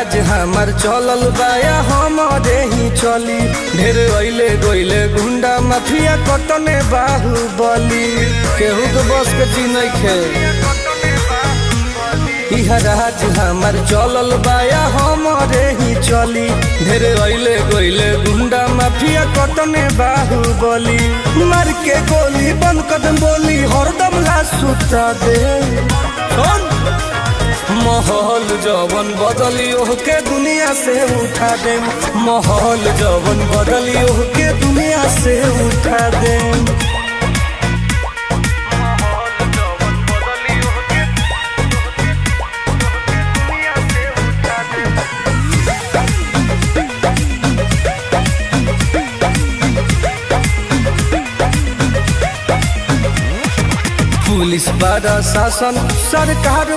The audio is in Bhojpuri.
राज हमार चलल बाया हमारे ही चली। ढेर अइले गइले गुंडा माफिया कतने बाहुबली, केहू के बस के चीज नइखे। इहा राज हमार चलल बाया हमारे ही चली। ढेर अइले गइले गुंडा माफिया कतने बाहुबली, मार के गोली बंद कदम बोली हरदम ला सुता दे। माहौल जवन बदली ओहके दुनिया से उठा दे, माहौल जवन बदली ओहके दुनिया से उठा दे। पुलिस प्रशासन सरकार